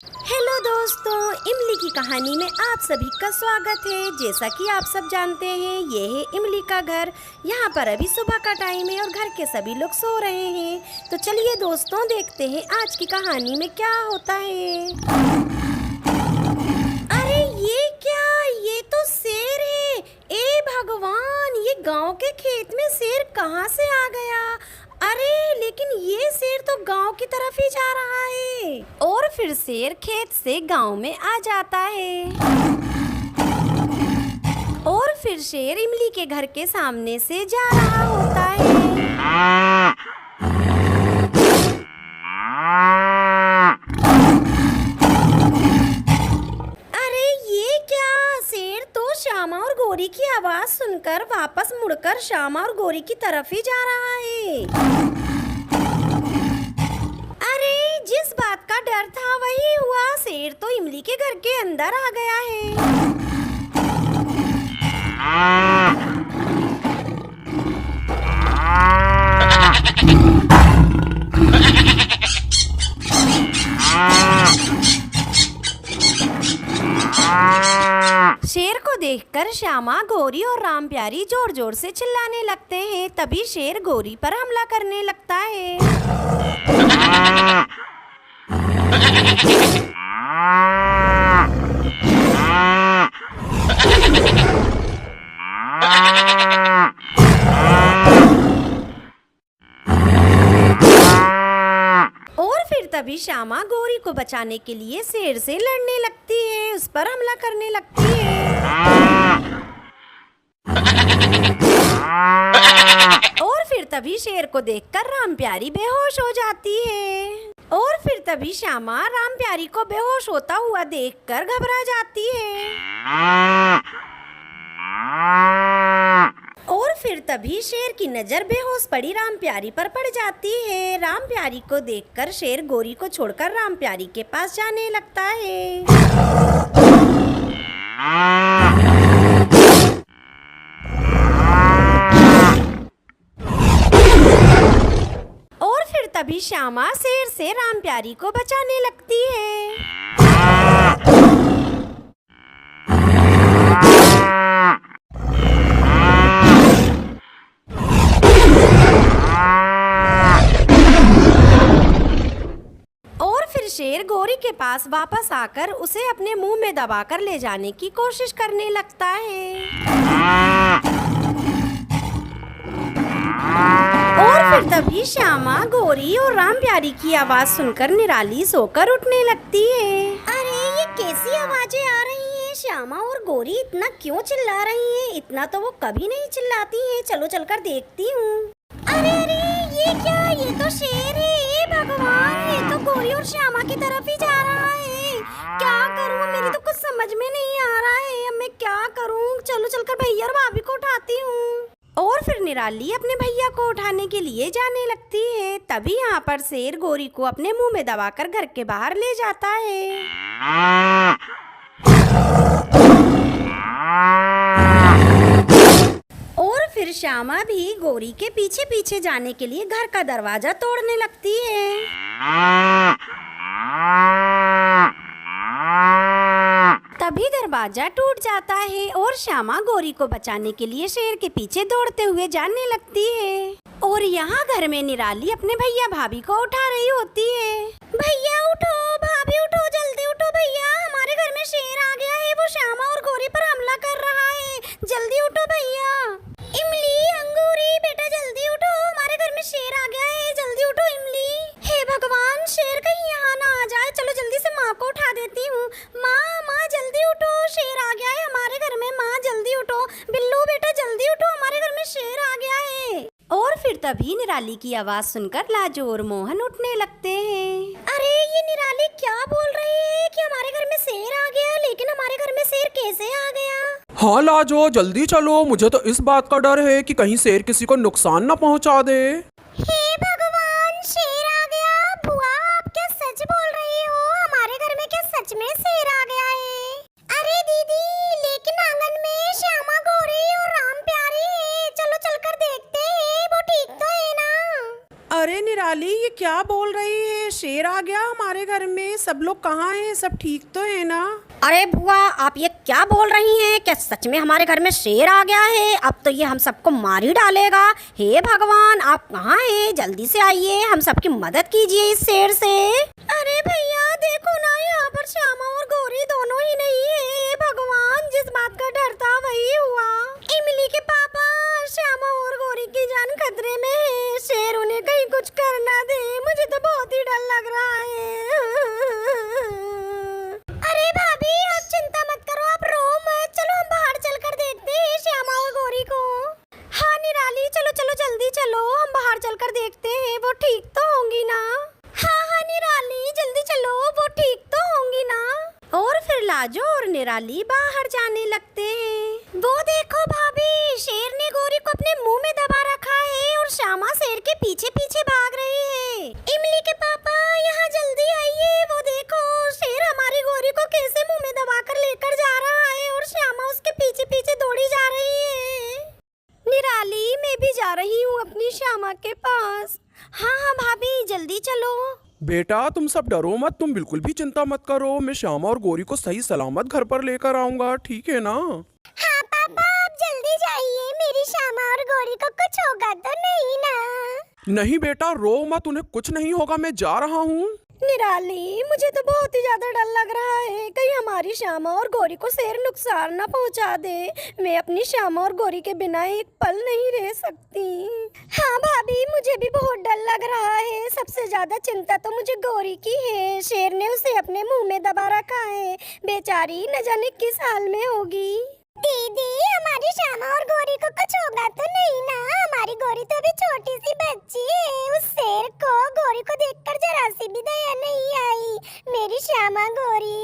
Hello दोस्तों, इमली की कहानी में आप सभी का स्वागत है। जैसा कि आप सब जानते हैं, ये है इमली का घर। यहाँ पर अभी सुबह का टाइम है और घर के सभी लोग सो रहे हैं। तो चलिए दोस्तों, देखते हैं आज की कहानी में क्या होता है। अरे ये क्या, ये तो शेर है। ए भगवान, ये गांव के खेत में शेर कहाँ से आ गया? अरे लेकिन ये शेर तो गांव की तरफ ही जा रहा है। और फिर शेर खेत से गांव में आ जाता है। और फिर शेर इमली के घर के सामने से जा रहा होता है। अरे ये क्या, शेर तो श्यामा और गौरी की आवाज सुनकर वापस मुड़कर श्यामा और गौरी की तरफ ही जा रहा है। अरे जिस बात का डर था वही हुआ, शेर तो इमली के घर के अंदर आ गया है। शेर को देखकर श्यामा, गौरी और राम प्यारी जोर जोर से चिल्लाने लगते हैं। तभी शेर गौरी पर हमला करने लगता है। और फिर तभी श्यामा गौरी को बचाने के लिए शेर से लड़ने लगती है, उस पर हमला करने लगती है। और फिर तभी शेर को देखकर राम प्यारी बेहोश हो जाती है। और फिर तभी श्यामा राम प्यारी को बेहोश होता हुआ देखकर घबरा जाती है। और फिर तभी शेर की नजर बेहोश पड़ी राम प्यारी पर पड़ जाती है। राम प्यारी को देखकर शेर गौरी को छोड़कर राम प्यारी के पास जाने लगता है। और फिर तभी श्यामा शेर से राम प्यारी को बचाने लगती है। शेर गौरी के पास वापस आकर उसे अपने मुंह में दबाकर ले जाने की कोशिश करने लगता है। और फिर तभी श्यामा, गौरी और राम प्यारी की आवाज सुनकर निराली सोकर उठने लगती है। अरे ये कैसी आवाजें आ रही हैं? श्यामा और गौरी इतना क्यों चिल्ला रही हैं? इतना तो वो कभी नहीं चिल्लाती हैं। चलो चलकर देखती हूँ। अरे अरे ये क्या, ये तो शेर है। भगवान, ये तो गौरी और श्यामा की तरफ ही जा रहा है। क्या करूं, मेरी तो कुछ समझ में नहीं आ रहा है। अब मैं क्या करूं? चलो चलकर भैया और भाभी को उठाती हूँ। और फिर निराली अपने भैया को उठाने के लिए जाने लगती है। तभी यहाँ पर शेर गौरी को अपने मुंह में दबाकर घर के बाहर ले जाता है। और फिर श्यामा भी गौरी के पीछे पीछे जाने के लिए घर का दरवाजा तोड़ने लगती है। तभी दरवाजा टूट जाता है और श्यामा गौरी को बचाने के लिए शेर के पीछे दौड़ते हुए जाने लगती है। और यहाँ घर में निराली अपने भैया भाभी को उठा रही होती है। भैया उठो, भाभी उठो, जल्दी उठो भैया, हमारे घर में शेर आ गया है। वो श्यामा और गौरी पर हमला कर रहा है। जल्दी उठो भैया। इमली, अंगूरी, बेटा जल्दी उठो, हमारे घर में शेर आ गया है। जल्दी उठो इमली। हे भगवान, शेर कहीं यहाँ ना आ जाए। चलो जल्दी से माँ को उठा देती हूँ। माँ जल्दी उठो, शेर आ गया है हमारे घर में। माँ जल्दी उठो। बिल्लू बेटा जल्दी उठो, हमारे घर में शेर आ गया है। और फिर तभी निराली की आवाज सुनकर लाजो और मोहन उठने लगते हैं। अरे ये निराली क्या बोल रही है कि हमारे घर में शेर आ गया? लेकिन हमारे घर में शेर कैसे आ गया? हाँ लाजो, जल्दी चलो। मुझे तो इस बात का डर है कि कहीं शेर किसी को नुकसान न पहुंचा दे। हे भगवान, शेर आ गया। बुआ, आप क्या सच बोल रही हो? हमारे घर में क्या सच में शेर आ गया है? अरे दीदी, लेकिन आंगन में श्यामा, गौरी और राम प्यारी है। चलो चलकर देखते हैं, वो ठीक तो है ना? अरे निराली, ये क्या बोल रही है? शेर आ गया हमारे तुम्हारे घर में? सब लोग कहाँ हैं? सब ठीक तो है ना? अरे बुआ, आप ये क्या बोल रही हैं? क्या सच में हमारे घर में शेर आ गया है? अब तो ये हम सबको मार ही डालेगा। हे भगवान, आप कहाँ हैं? जल्दी से आइए, हम सबकी मदद कीजिए इस शेर से। अरे भैया देखो ना, यहाँ पर श्यामा और गौरी दोनों ही नहीं है। भगवान, जिस बात का डर था वही हुआ। इमली के पापा, श्यामा और गौरी की जान खतरे में है। शेर उन्हें कहीं कुछ कर ना दे, मुझे तो बहुत ही डर लग रहा है। अरे भाभी, आप चिंता मत करो, आप रो मत। चलो हम बाहर चलकर देखते हैं श्यामा और गौरी को। हाँ निराली, चलो चलो जल्दी चलो, हम बाहर चलकर देखते हैं वो ठीक तो होंगी ना। हाँ हाँ निराली, जल्दी चलो, वो ठीक तो होंगी ना। और फिर लाजो और निराली बाहर जाने लगते हैं। वो देखो भाभी, शेर ने गौरी को अपने मुंह में दबा रखा है और श्यामा शेर के पीछे पीछे भाग रही है। इमली के पापा, यहाँ जल्दी आइए। वो देखो, शेर हमारी गौरी को कैसे मुंह में दबाकर लेकर जा रहा है और श्यामा उसके पीछे पीछे दौड़ी जा रही है। निराली, मैं भी जा रही हूँ अपनी श्यामा के पास। हाँ हाँ भाभी, जल्दी चलो। बेटा तुम सब डरो मत, तुम बिल्कुल भी चिंता मत करो। मैं श्यामा और गौरी को सही सलामत घर पर लेकर आऊंगा, ठीक है ना? हाँ पापा, आप जल्दी जाइए। मेरी श्यामा और गौरी को कुछ होगा तो नहीं ना? नहीं बेटा, रो मत, उन्हें कुछ नहीं होगा, मैं जा रहा हूँ। निराली, मुझे तो बहुत ही ज्यादा डर लग रहा है, कहीं हमारी श्यामा और गौरी को शेर नुकसान ना पहुंचा दे। मैं अपनी श्यामा और गौरी के बिना एक पल नहीं रह सकती। हाँ भाभी, मुझे भी बहुत डर लग रहा है। सबसे ज्यादा चिंता तो मुझे गौरी की है। शेर ने उसे अपने मुंह में दबा रखा है, बेचारी न जाने किस हाल में होगी। दीदी, हमारी श्यामा और गौरी को कुछ होगा तो नहीं ना? हमारी गौरी तो अभी छोटी सी बच्ची है। उस शेर को, गौरी को देखकर जरा सी भी दया नहीं आई। मेरी श्यामा गौरी।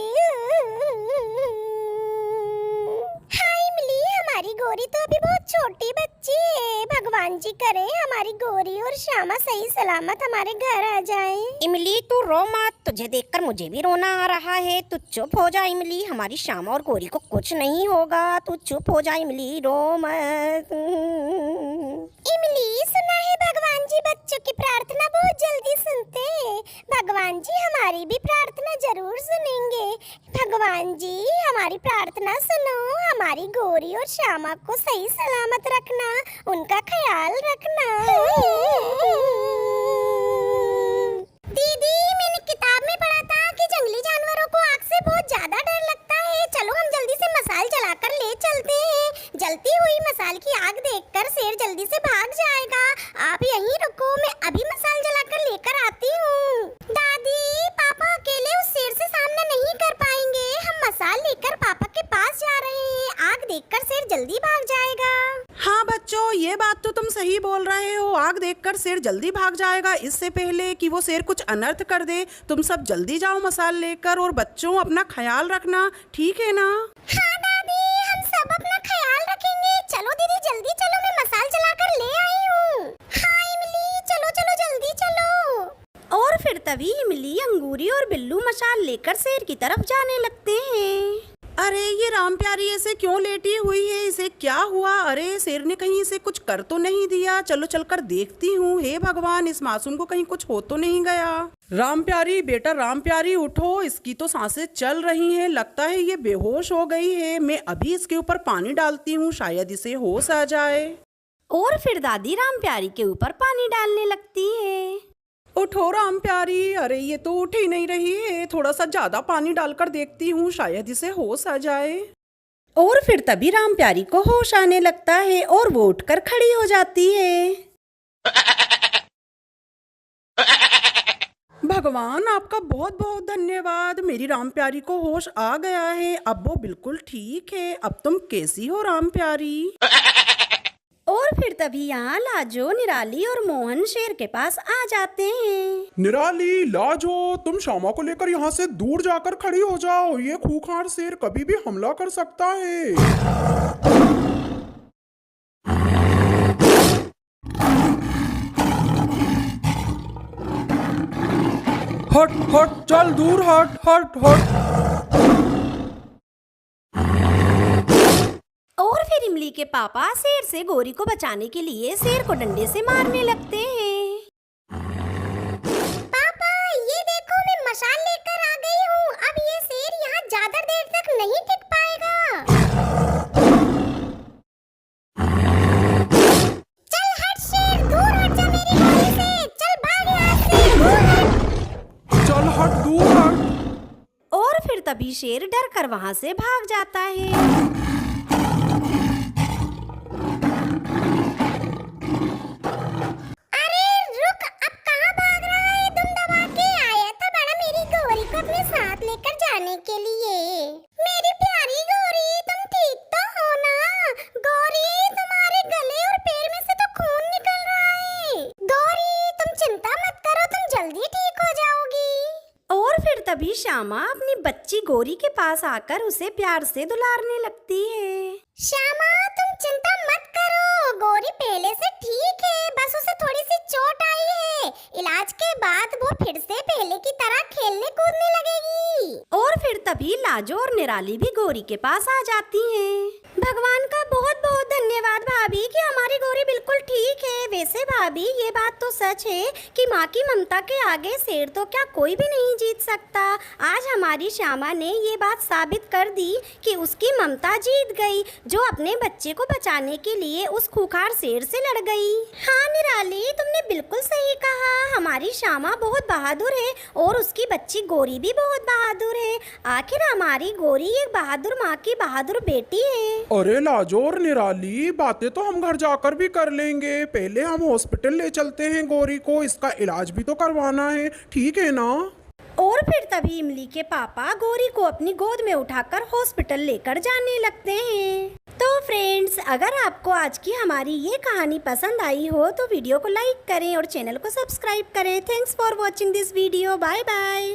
हाँ इमली, हमारी गौरी तो अभी बहुत छोटी बच्ची है। भगवान जी करे हमारी गौरी और श्यामा सही सलामत हमारे घर आ जाए। इमली तू रो मत, तुझे देखकर मुझे भी रोना आ रहा है। तू चुप हो जा इमली, हमारी श्यामा और गौरी को कुछ नहीं होगा। तू चुप हो जा इमली, रो मत। इमली, सुना है भगवान जी बच्चों की प्रार्थना बहुत जल्दी सुनते हैं। भगवान जी हमारी भी प्रार्थना जरूर सुनेंगे। भगवान जी हमारी प्रार्थना सुनो, हमारी गौरी और श्यामा को सही सलामत रखना, उनका ख्याल रखना। दीदी, मैंने किताब में पढ़ा था कि जंगली जानवरों को आग से बहुत ज्यादा डर लगता है। चलो हम जल्दी से मसाल जलाकर ले चलते हैं। जलती हुई मसाल की आग देखकर शेर जल्दी से भाग जाएगा। आप यहीं रुको, मैं अभी मसाल जलाकर लेकर आती हूँ। दादी, पापा अकेले उस शेर से सामना नहीं कर पाएंगे। हम मसाल लेकर पापा के पास जा रहे हैं। आग देखकर शेर जल्दी भाग जाएगा। हाँ बच्चों, ये बात तो तुम सही बोल रहे हो। आग देखकर शेर जल्दी भाग जाएगा। इससे पहले कि वो शेर कुछ अनर्थ कर दे, तुम सब जल्दी जाओ मसाल लेकर। और बच्चों, अपना ख्याल रखना, ठीक है ना? हाँ दादी, हम सब अपना ख्याल रखेंगे। चलो दीदी, जल्दी चलो, मैं मसाल जलाकर ले आई हूँ। हाँ इमली, चलो चलो जल्दी चलो। और फिर तभी इमली, अंगूरी और बिल्लू मशाल लेकर शेर की तरफ जाने लगते हैं। अरे ये राम प्यारी ऐसे क्यों लेटी हुई है? इसे क्या हुआ? अरे शेर ने कहीं इसे कुछ कर तो नहीं दिया? चलो चलकर देखती हूँ। हे भगवान, इस मासूम को कहीं कुछ हो तो नहीं गया? राम प्यारी, बेटा राम प्यारी, उठो। इसकी तो सांसें चल रही हैं, लगता है ये बेहोश हो गई है। मैं अभी इसके ऊपर पानी डालती हूँ, शायद इसे होश आ जाए। और फिर दादी राम प्यारी के ऊपर पानी डालने लगती है। उठो राम प्यारी। अरे ये तो उठ ही नहीं रही है। थोड़ा सा ज्यादा पानी डालकर देखती हूँ, शायद इसे होश आ जाए। और फिर तभी राम प्यारी को होश आने लगता है और वो उठकर खड़ी हो जाती है। भगवान, आपका बहुत बहुत धन्यवाद। मेरी राम प्यारी को होश आ गया है, अब वो बिल्कुल ठीक है। अब तुम कैसी हो राम प्यारी? और फिर तभी यहाँ लाजो, निराली और मोहन शेर के पास आ जाते हैं। निराली, लाजो, तुम श्यामा को लेकर यहाँ से दूर जाकर खड़ी हो जाओ। ये खूंखार शेर कभी भी हमला कर सकता है। हट हट, चल दूर हट हट हट। और फिर इमली के पापा शेर से गौरी को बचाने के लिए शेर को डंडे से मारने लगते हैं। पापा, ये देखो, मैं मशाल नहीं टिक पाएगा। चल हट शेर, दूर हट जा मेरी गोली से। चल भाग यहाँ से, दूर हट। चल हट, दूर हट। और फिर तभी शेर डर कर वहाँ से भाग जाता है। अरे रुक, अब कहाँ भाग रहा है? दुम दबा के आया था बड़ा मेरी गौरी को अपने साथ लेकर जाने के लिए। मेरी प्यारी गौरी, तुम ठीक तो हो ना? गौरी, तुम्हारे गले और पैर में से तो खून निकल रहा है। गौरी, तुम चिंता मत करो, तुम जल्दी ठीक हो जाओगी। और फिर तभी श्यामा अपनी बच्ची गौरी के पास आकर उसे प्यार से दुलारने लगती है। श्यामा, तुम चिंता मत करो, गौरी पहले से ठीक है, बस उसे थोड़ी सी चोट आई है। इलाज के बाद वो फिर से पहले की तरह खेलने कूदने लगेगी। और फिर तभी लाजो और निराली भी गौरी के पास आ जाती हैं। भगवान का बहुत बहुत धन्यवाद भाभी कि हमारी गौरी बिल्कुल ठीक है। वैसे भाभी, ये बात तो सच है कि माँ की ममता के आगे शेर तो क्या कोई भी नहीं जीत सकता। आज हमारी श्यामा ने ये बात साबित कर दी कि उसकी ममता जीत गई, जो अपने बच्चे को बचाने के लिए उस खूंखार शेर से लड़ गई। हाँ निराली, तुमने बिल्कुल सही कहा। हमारी श्यामा बहुत बहादुर है और उसकी बच्ची गौरी भी बहुत बहादुर है। आखिर हमारी गौरी एक बहादुर माँ की बहादुर बेटी है। अरे लाजो और निराली, बातें तो हम घर जाकर भी कर लेंगे। पहले हम हॉस्पिटल ले चलते हैं गौरी को, इसका इलाज भी तो करवाना है, ठीक है ना? और फिर तभी इमली के पापा गौरी को अपनी गोद में उठाकर हॉस्पिटल लेकर जाने लगते हैं। तो फ्रेंड्स, अगर आपको आज की हमारी ये कहानी पसंद आई हो तो वीडियो को लाइक करें और चैनल को सब्सक्राइब करें। Thanks for watching this video. Bye bye.